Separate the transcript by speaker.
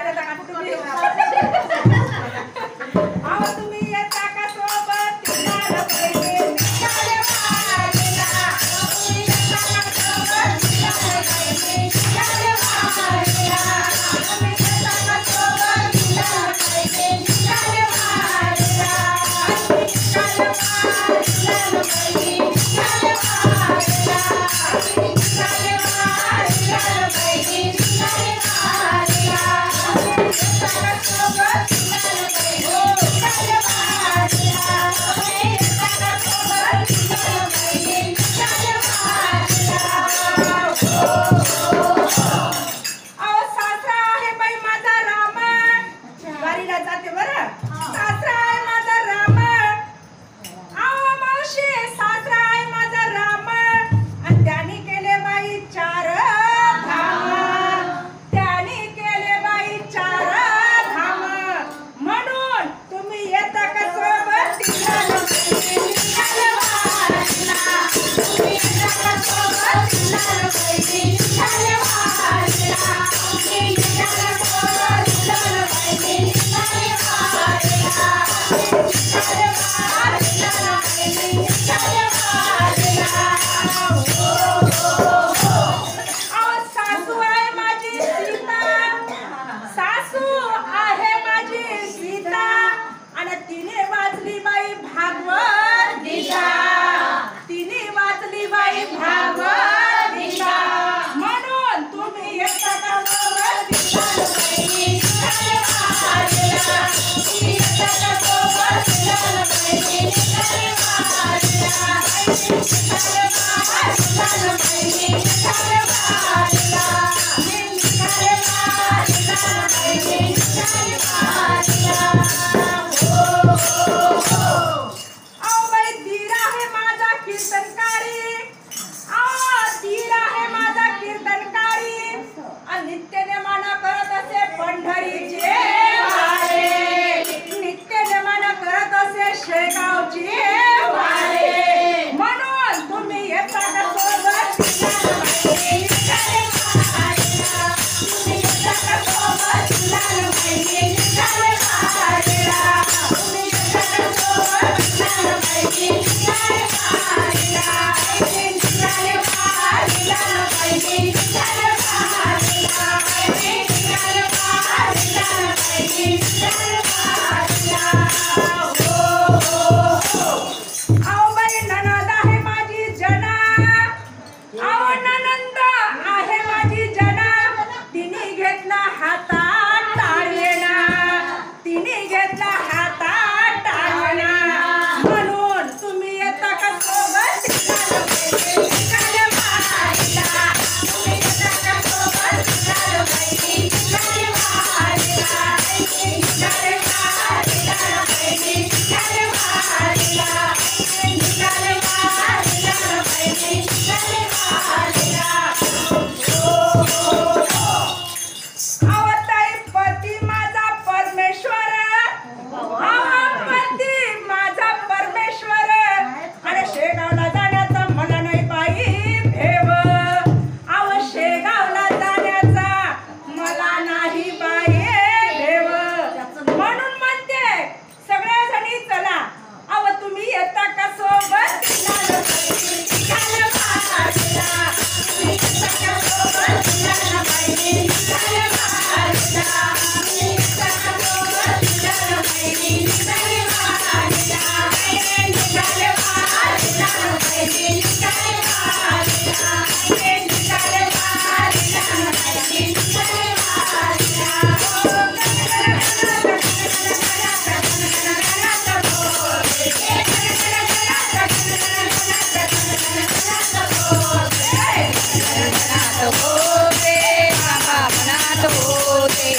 Speaker 1: येता का तुम्ही आहो तुम्ही येता का सोबत तिला पाहिजे चाले वारीला तुम्ही येता का सोबत तिला पाहिजे चाले वारीला तुम्ही येता का सोबत तिला पाहिजे चाले वारीला चाले वारीला पाहिजे चाले वारीला चाले वारीला पाहिजे चाले वारीला येता का सोबत तिला पाहिजे चाले वारीला तुम्ही येता का सोबत तिला पाहिजे चाले वारीला अहो सासरा आहे बाई माझा राम वारीला जाते बरं सासरा आहे माझा राम अहो मावशी सासरा आहे माझा राम आणि त्याने केले बाई चार धाम त्याने केले बाई चार धाम म्हणून तुम्ही येता का सोबत तिला चाले वारीला तुम्ही येता का सोबत तिला पाहिजे चाले वारीला तुम्ही येता का सोबत तिला पाहिजे चाले वारीला चाले वारीला पाहिजे चाले वारीला अहो सासू आहे माझी सीता सासू आहे माझी सीता आणि तिने वाचली बाई भागवत गीता तिने वाचली बाई भागवत गीता म्हणून तुम्ही येता का सोबत तिला पाहिजे चाले वारीला तुम्ही येता का सोबत तिला पाहिजे चाले वारीला चाले वारीला पाहिजे चाले वारीला चाले वारीला पाहिजे चाले वारीला अहो बाई दीर आहे माझा कीर्तनकारी अहो दीर आहे माझा कीर्तनकारी आणि नित्य नेमानं करत असे पंढरीचे वारे नित्य नेमानं करत असे शेगावचे वारे म्हणून तुम्ही येता का सोबत तिला पाहिजे चाले वारीला तुम्ही येता का सोबत तिला पाहिजे चाले वारीला तुम्ही येता का सोबत तिला पाहिजे चाले वारीला चाले वारीला पाहिजे चाले वारीला चाले वारीला पाहिजे चाले वारीला अहो बाई ननद आहे माझी जना अहो ननंद आहे माझी जना तिने घेतला हातात टाळेना तिने घेतला हातात टाळेना म्हणून तुम्ही येता का सोबत तिला पाहिजे चाले वारीला तुम्ही येता का सोबत तिला पाहिजे चाले वारीला चाले वारीला पाहिजे चाले वारीला चाले वारीला पाहिजे चाले वारीला अहो ताई पती माझा परमेश्वर अहो पती माझा परमेश्वर आणि शेगावला जाण्याचा मला नाही बाई भेव अहो शेगावला जाण्याचा मला नाही बाई भेव म्हणून म्हणते सगळ्या जणी चला अहो तुम्ही येता का सोबत तिला पाहिजे चाले वारीला तुम्ही येता का सोबत तिला पाहिजे चाले वारीला तुम्ही येता का सोबत तिला पाहिजे चाले वारीला चाले वारीला पाहिजे चाले वारीला चाले वारीला पाहिजे चाले
Speaker 2: होते बाबा मनात होते